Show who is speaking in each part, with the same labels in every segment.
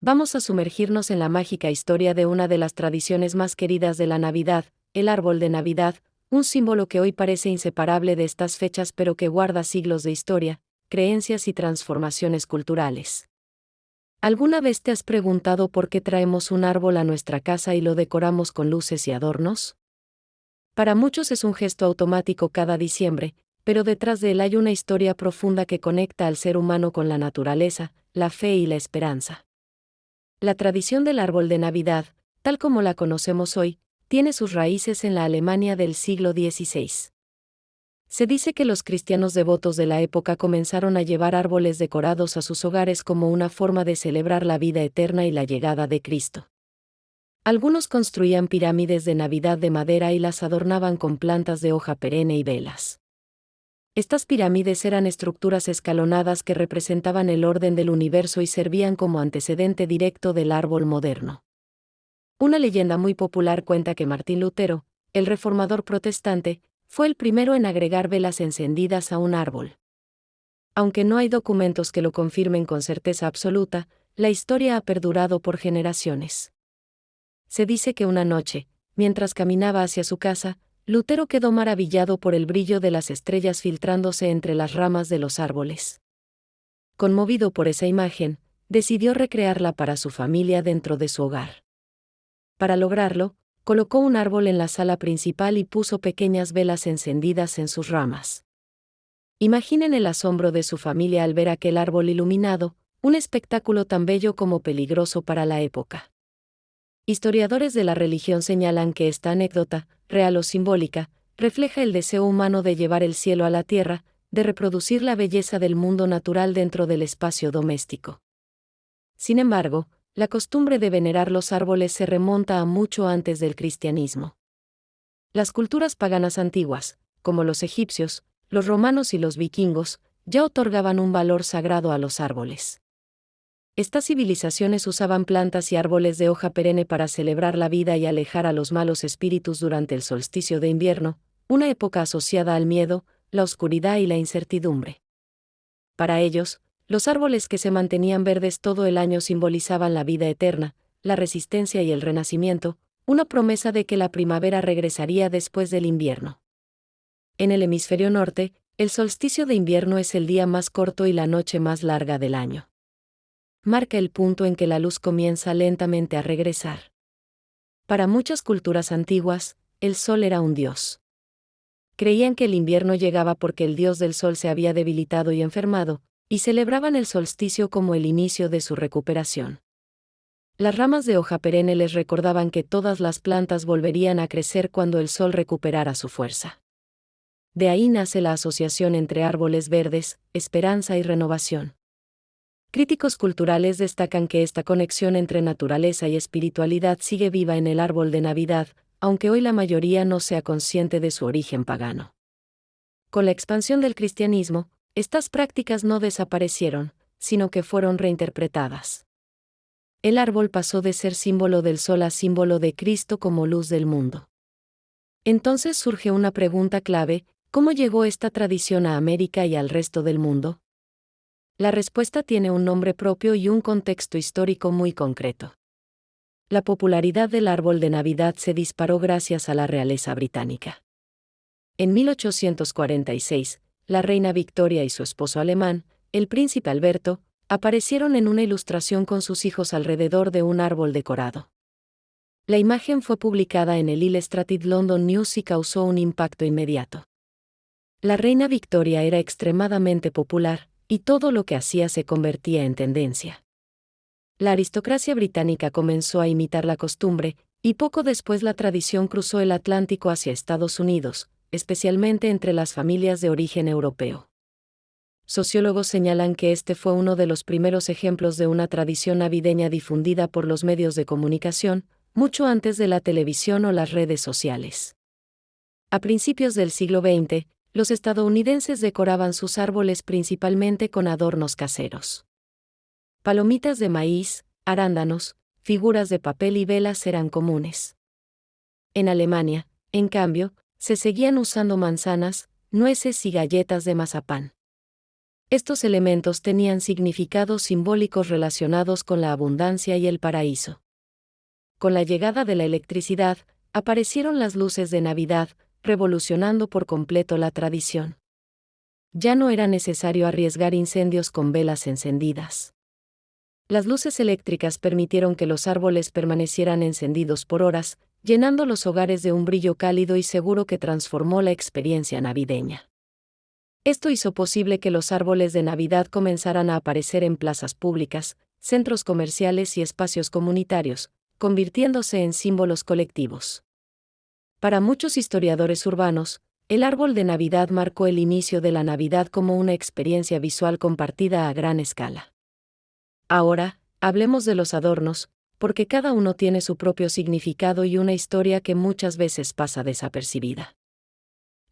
Speaker 1: Vamos a sumergirnos en la mágica historia de una de las tradiciones más queridas de la Navidad, el árbol de Navidad, un símbolo que hoy parece inseparable de estas fechas pero que guarda siglos de historia, creencias y transformaciones culturales. ¿Alguna vez te has preguntado por qué traemos un árbol a nuestra casa y lo decoramos con luces y adornos? Para muchos es un gesto automático cada diciembre, pero detrás de él hay una historia profunda que conecta al ser humano con la naturaleza, la fe y la esperanza. La tradición del árbol de Navidad, tal como la conocemos hoy, tiene sus raíces en la Alemania del siglo XVI. Se dice que los cristianos devotos de la época comenzaron a llevar árboles decorados a sus hogares como una forma de celebrar la vida eterna y la llegada de Cristo. Algunos construían pirámides de Navidad de madera y las adornaban con plantas de hoja perenne y velas. Estas pirámides eran estructuras escalonadas que representaban el orden del universo y servían como antecedente directo del árbol moderno. Una leyenda muy popular cuenta que Martín Lutero, el reformador protestante, fue el primero en agregar velas encendidas a un árbol. Aunque no hay documentos que lo confirmen con certeza absoluta, la historia ha perdurado por generaciones. Se dice que una noche, mientras caminaba hacia su casa, Lutero quedó maravillado por el brillo de las estrellas filtrándose entre las ramas de los árboles. Conmovido por esa imagen, decidió recrearla para su familia dentro de su hogar. Para lograrlo, colocó un árbol en la sala principal y puso pequeñas velas encendidas en sus ramas. Imaginen el asombro de su familia al ver aquel árbol iluminado, un espectáculo tan bello como peligroso para la época. Historiadores de la religión señalan que esta anécdota, real o simbólica, refleja el deseo humano de llevar el cielo a la tierra, de reproducir la belleza del mundo natural dentro del espacio doméstico. Sin embargo, la costumbre de venerar los árboles se remonta a mucho antes del cristianismo. Las culturas paganas antiguas, como los egipcios, los romanos y los vikingos, ya otorgaban un valor sagrado a los árboles. Estas civilizaciones usaban plantas y árboles de hoja perenne para celebrar la vida y alejar a los malos espíritus durante el solsticio de invierno, una época asociada al miedo, la oscuridad y la incertidumbre. Para ellos, los árboles que se mantenían verdes todo el año simbolizaban la vida eterna, la resistencia y el renacimiento, una promesa de que la primavera regresaría después del invierno. En el hemisferio norte, el solsticio de invierno es el día más corto y la noche más larga del año. Marca el punto en que la luz comienza lentamente a regresar. Para muchas culturas antiguas, el sol era un dios. Creían que el invierno llegaba porque el dios del sol se había debilitado y enfermado, y celebraban el solsticio como el inicio de su recuperación. Las ramas de hoja perenne les recordaban que todas las plantas volverían a crecer cuando el sol recuperara su fuerza. De ahí nace la asociación entre árboles verdes, esperanza y renovación. Críticos culturales destacan que esta conexión entre naturaleza y espiritualidad sigue viva en el árbol de Navidad, aunque hoy la mayoría no sea consciente de su origen pagano. Con la expansión del cristianismo, estas prácticas no desaparecieron, sino que fueron reinterpretadas. El árbol pasó de ser símbolo del sol a símbolo de Cristo como luz del mundo. Entonces surge una pregunta clave: ¿cómo llegó esta tradición a América y al resto del mundo? La respuesta tiene un nombre propio y un contexto histórico muy concreto. La popularidad del árbol de Navidad se disparó gracias a la realeza británica. En 1846, la reina Victoria y su esposo alemán, el príncipe Alberto, aparecieron en una ilustración con sus hijos alrededor de un árbol decorado. La imagen fue publicada en el Illustrated London News y causó un impacto inmediato. La reina Victoria era extremadamente popular, y todo lo que hacía se convertía en tendencia. La aristocracia británica comenzó a imitar la costumbre, y poco después la tradición cruzó el Atlántico hacia Estados Unidos, especialmente entre las familias de origen europeo. Sociólogos señalan que este fue uno de los primeros ejemplos de una tradición navideña difundida por los medios de comunicación, mucho antes de la televisión o las redes sociales. A principios del siglo XX, los estadounidenses decoraban sus árboles principalmente con adornos caseros. Palomitas de maíz, arándanos, figuras de papel y velas eran comunes. En Alemania, en cambio, se seguían usando manzanas, nueces y galletas de mazapán. Estos elementos tenían significados simbólicos relacionados con la abundancia y el paraíso. Con la llegada de la electricidad, aparecieron las luces de Navidad, revolucionando por completo la tradición. Ya no era necesario arriesgar incendios con velas encendidas. Las luces eléctricas permitieron que los árboles permanecieran encendidos por horas, llenando los hogares de un brillo cálido y seguro que transformó la experiencia navideña. Esto hizo posible que los árboles de Navidad comenzaran a aparecer en plazas públicas, centros comerciales y espacios comunitarios, convirtiéndose en símbolos colectivos. Para muchos historiadores urbanos, el árbol de Navidad marcó el inicio de la Navidad como una experiencia visual compartida a gran escala. Ahora, hablemos de los adornos, porque cada uno tiene su propio significado y una historia que muchas veces pasa desapercibida.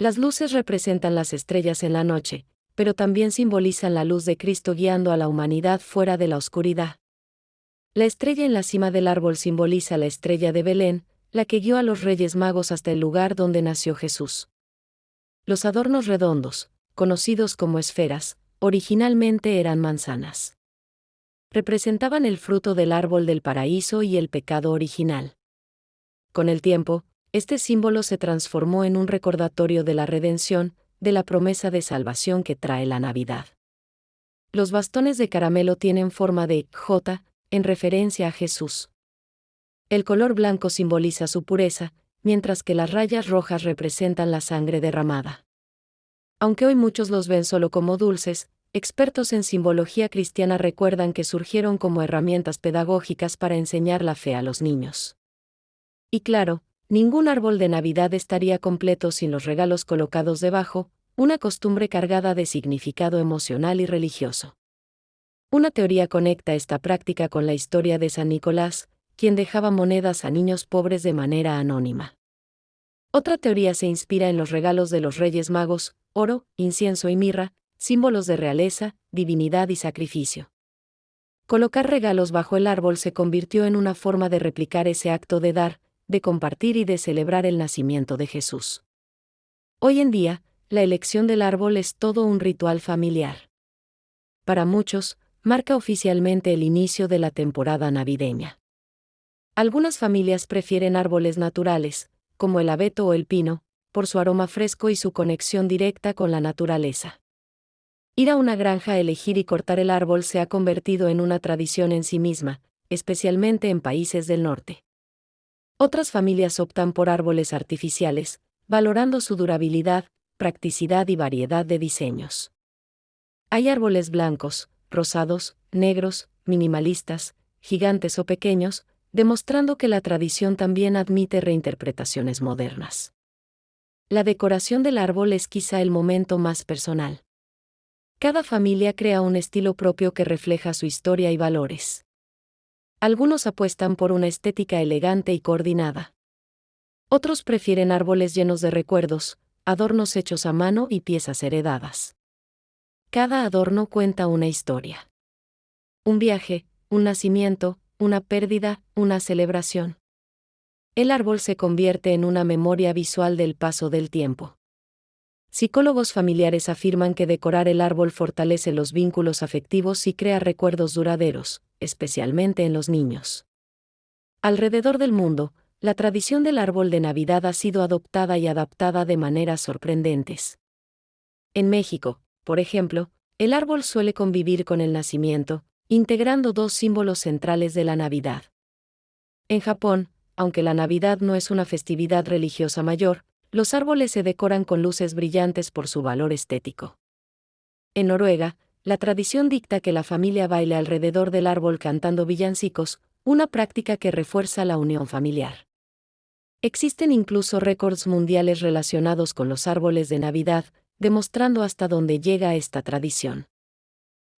Speaker 1: Las luces representan las estrellas en la noche, pero también simbolizan la luz de Cristo guiando a la humanidad fuera de la oscuridad. La estrella en la cima del árbol simboliza la estrella de Belén, la que guió a los Reyes Magos hasta el lugar donde nació Jesús. Los adornos redondos, conocidos como esferas, originalmente eran manzanas. Representaban el fruto del árbol del paraíso y el pecado original. Con el tiempo, este símbolo se transformó en un recordatorio de la redención, de la promesa de salvación que trae la Navidad. Los bastones de caramelo tienen forma de J, en referencia a Jesús. El color blanco simboliza su pureza, mientras que las rayas rojas representan la sangre derramada. Aunque hoy muchos los ven solo como dulces, expertos en simbología cristiana recuerdan que surgieron como herramientas pedagógicas para enseñar la fe a los niños. Y claro, ningún árbol de Navidad estaría completo sin los regalos colocados debajo, una costumbre cargada de significado emocional y religioso. Una teoría conecta esta práctica con la historia de San Nicolás, quien dejaba monedas a niños pobres de manera anónima. Otra teoría se inspira en los regalos de los Reyes Magos, oro, incienso y mirra, símbolos de realeza, divinidad y sacrificio. Colocar regalos bajo el árbol se convirtió en una forma de replicar ese acto de dar, de compartir y de celebrar el nacimiento de Jesús. Hoy en día, la elección del árbol es todo un ritual familiar. Para muchos, marca oficialmente el inicio de la temporada navideña. Algunas familias prefieren árboles naturales, como el abeto o el pino, por su aroma fresco y su conexión directa con la naturaleza. Ir a una granja a elegir y cortar el árbol se ha convertido en una tradición en sí misma, especialmente en países del norte. Otras familias optan por árboles artificiales, valorando su durabilidad, practicidad y variedad de diseños. Hay árboles blancos, rosados, negros, minimalistas, gigantes o pequeños, demostrando que la tradición también admite reinterpretaciones modernas. La decoración del árbol es quizá el momento más personal. Cada familia crea un estilo propio que refleja su historia y valores. Algunos apuestan por una estética elegante y coordinada. Otros prefieren árboles llenos de recuerdos, adornos hechos a mano y piezas heredadas. Cada adorno cuenta una historia. Un viaje, un nacimiento, una pérdida, una celebración. El árbol se convierte en una memoria visual del paso del tiempo. Psicólogos familiares afirman que decorar el árbol fortalece los vínculos afectivos y crea recuerdos duraderos, especialmente en los niños. Alrededor del mundo, la tradición del árbol de Navidad ha sido adoptada y adaptada de maneras sorprendentes. En México, por ejemplo, el árbol suele convivir con el nacimiento, integrando dos símbolos centrales de la Navidad. En Japón, aunque la Navidad no es una festividad religiosa mayor, los árboles se decoran con luces brillantes por su valor estético. En Noruega, la tradición dicta que la familia baile alrededor del árbol cantando villancicos, una práctica que refuerza la unión familiar. Existen incluso récords mundiales relacionados con los árboles de Navidad, demostrando hasta dónde llega esta tradición.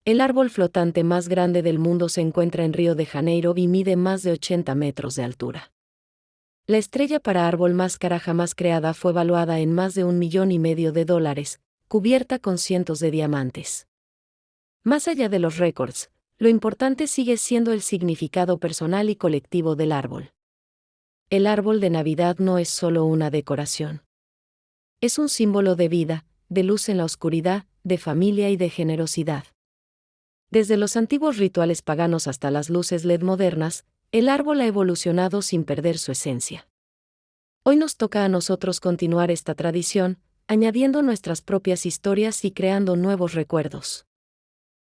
Speaker 1: El árbol flotante más grande del mundo se encuentra en Río de Janeiro y mide más de 80 metros de altura. La estrella para árbol más cara jamás creada fue valuada en más de $1,5 millones, cubierta con cientos de diamantes. Más allá de los récords, lo importante sigue siendo el significado personal y colectivo del árbol. El árbol de Navidad no es solo una decoración. Es un símbolo de vida, de luz en la oscuridad, de familia y de generosidad. Desde los antiguos rituales paganos hasta las luces LED modernas, el árbol ha evolucionado sin perder su esencia. Hoy nos toca a nosotros continuar esta tradición, añadiendo nuestras propias historias y creando nuevos recuerdos.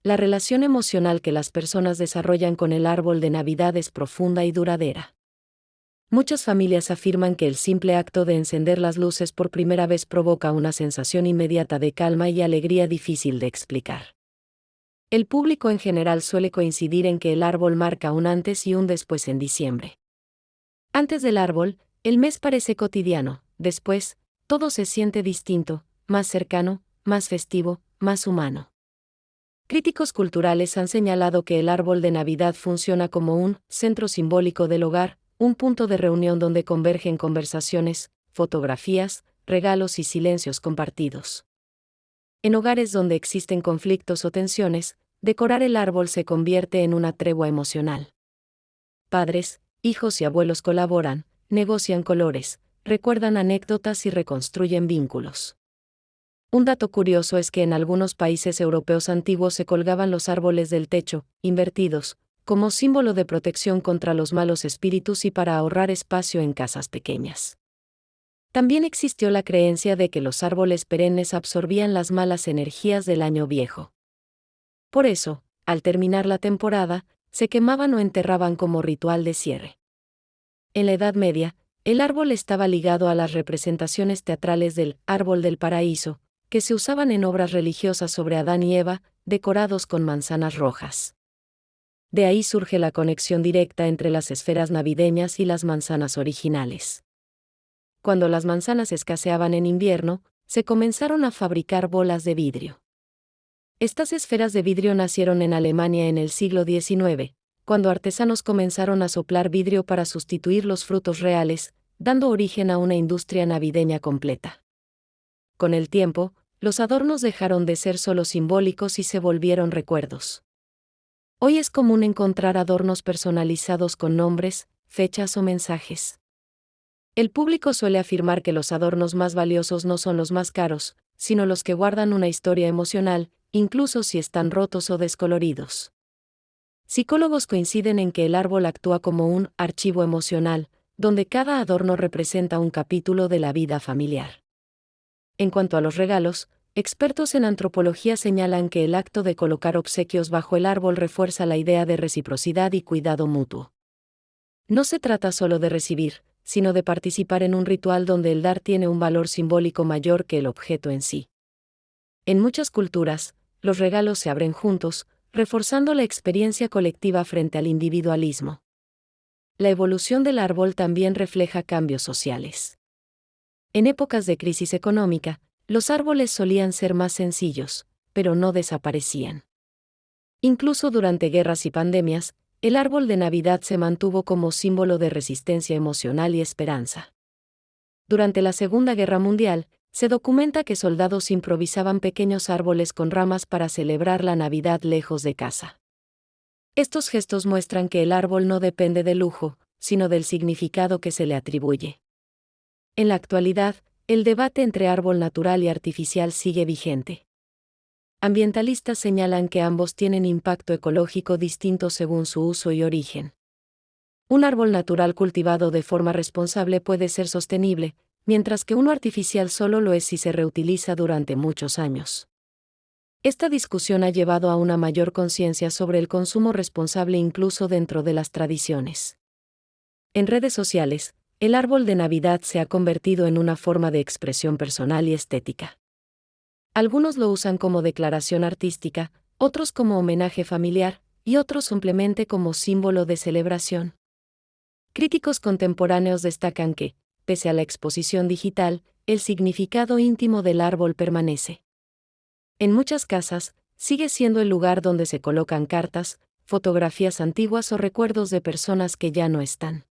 Speaker 1: La relación emocional que las personas desarrollan con el árbol de Navidad es profunda y duradera. Muchas familias afirman que el simple acto de encender las luces por primera vez provoca una sensación inmediata de calma y alegría difícil de explicar. El público en general suele coincidir en que el árbol marca un antes y un después en diciembre. Antes del árbol, el mes parece cotidiano; después, todo se siente distinto, más cercano, más festivo, más humano. Críticos culturales han señalado que el árbol de Navidad funciona como un centro simbólico del hogar, un punto de reunión donde convergen conversaciones, fotografías, regalos y silencios compartidos. En hogares donde existen conflictos o tensiones, decorar el árbol se convierte en una tregua emocional. Padres, hijos y abuelos colaboran, negocian colores, recuerdan anécdotas y reconstruyen vínculos. Un dato curioso es que en algunos países europeos antiguos se colgaban los árboles del techo, invertidos, como símbolo de protección contra los malos espíritus y para ahorrar espacio en casas pequeñas. También existió la creencia de que los árboles perennes absorbían las malas energías del año viejo. Por eso, al terminar la temporada, se quemaban o enterraban como ritual de cierre. En la Edad Media, el árbol estaba ligado a las representaciones teatrales del árbol del paraíso, que se usaban en obras religiosas sobre Adán y Eva, decorados con manzanas rojas. De ahí surge la conexión directa entre las esferas navideñas y las manzanas originales. Cuando las manzanas escaseaban en invierno, se comenzaron a fabricar bolas de vidrio. Estas esferas de vidrio nacieron en Alemania en el siglo XIX, cuando artesanos comenzaron a soplar vidrio para sustituir los frutos reales, dando origen a una industria navideña completa. Con el tiempo, los adornos dejaron de ser solo simbólicos y se volvieron recuerdos. Hoy es común encontrar adornos personalizados con nombres, fechas o mensajes. El público suele afirmar que los adornos más valiosos no son los más caros, sino los que guardan una historia emocional, incluso si están rotos o descoloridos. Psicólogos coinciden en que el árbol actúa como un archivo emocional, donde cada adorno representa un capítulo de la vida familiar. En cuanto a los regalos, expertos en antropología señalan que el acto de colocar obsequios bajo el árbol refuerza la idea de reciprocidad y cuidado mutuo. No se trata solo de recibir, sino de participar en un ritual donde el dar tiene un valor simbólico mayor que el objeto en sí. En muchas culturas, los regalos se abren juntos, reforzando la experiencia colectiva frente al individualismo. La evolución del árbol también refleja cambios sociales. En épocas de crisis económica, los árboles solían ser más sencillos, pero no desaparecían. Incluso durante guerras y pandemias, el árbol de Navidad se mantuvo como símbolo de resistencia emocional y esperanza. Durante la Segunda Guerra Mundial, se documenta que soldados improvisaban pequeños árboles con ramas para celebrar la Navidad lejos de casa. Estos gestos muestran que el árbol no depende del lujo, sino del significado que se le atribuye. En la actualidad, el debate entre árbol natural y artificial sigue vigente. Ambientalistas señalan que ambos tienen impacto ecológico distinto según su uso y origen. Un árbol natural cultivado de forma responsable puede ser sostenible, mientras que uno artificial solo lo es si se reutiliza durante muchos años. Esta discusión ha llevado a una mayor conciencia sobre el consumo responsable incluso dentro de las tradiciones. En redes sociales, el árbol de Navidad se ha convertido en una forma de expresión personal y estética. Algunos lo usan como declaración artística, otros como homenaje familiar, y otros simplemente como símbolo de celebración. Críticos contemporáneos destacan que, pese a la exposición digital, el significado íntimo del árbol permanece. En muchas casas, sigue siendo el lugar donde se colocan cartas, fotografías antiguas o recuerdos de personas que ya no están.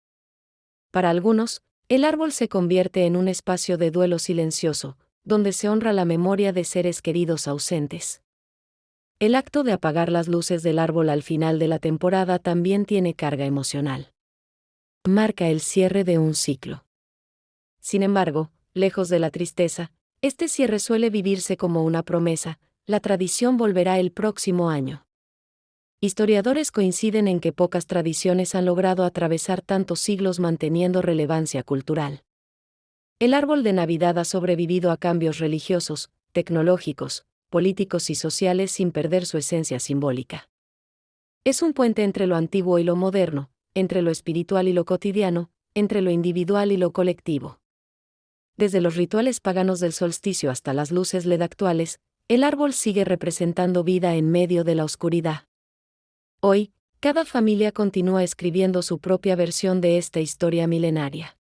Speaker 1: Para algunos, el árbol se convierte en un espacio de duelo silencioso, donde se honra la memoria de seres queridos ausentes. El acto de apagar las luces del árbol al final de la temporada también tiene carga emocional. Marca el cierre de un ciclo. Sin embargo, lejos de la tristeza, este cierre suele vivirse como una promesa, la tradición volverá el próximo año. Historiadores coinciden en que pocas tradiciones han logrado atravesar tantos siglos manteniendo relevancia cultural. El árbol de Navidad ha sobrevivido a cambios religiosos, tecnológicos, políticos y sociales sin perder su esencia simbólica. Es un puente entre lo antiguo y lo moderno, entre lo espiritual y lo cotidiano, entre lo individual y lo colectivo. Desde los rituales paganos del solsticio hasta las luces LED actuales, el árbol sigue representando vida en medio de la oscuridad. Hoy, cada familia continúa escribiendo su propia versión de esta historia milenaria.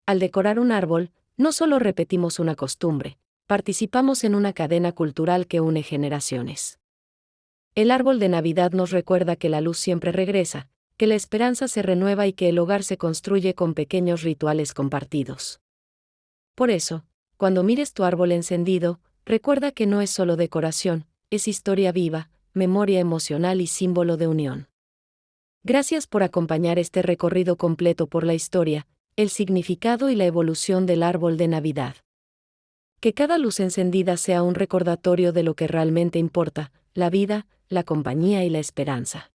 Speaker 1: Al decorar un árbol, no solo repetimos una costumbre, participamos en una cadena cultural que une generaciones. El árbol de Navidad nos recuerda que la luz siempre regresa, que la esperanza se renueva y que el hogar se construye con pequeños rituales compartidos. Por eso, cuando mires tu árbol encendido, recuerda que no es solo decoración, es historia viva, memoria emocional y símbolo de unión. Gracias por acompañar este recorrido completo por la historia, el significado y la evolución del árbol de Navidad. Que cada luz encendida sea un recordatorio de lo que realmente importa, la vida, la compañía y la esperanza.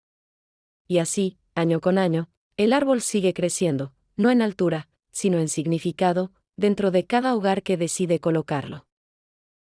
Speaker 1: Y así, año con año, el árbol sigue creciendo, no en altura, sino en significado, dentro de cada hogar que decide colocarlo.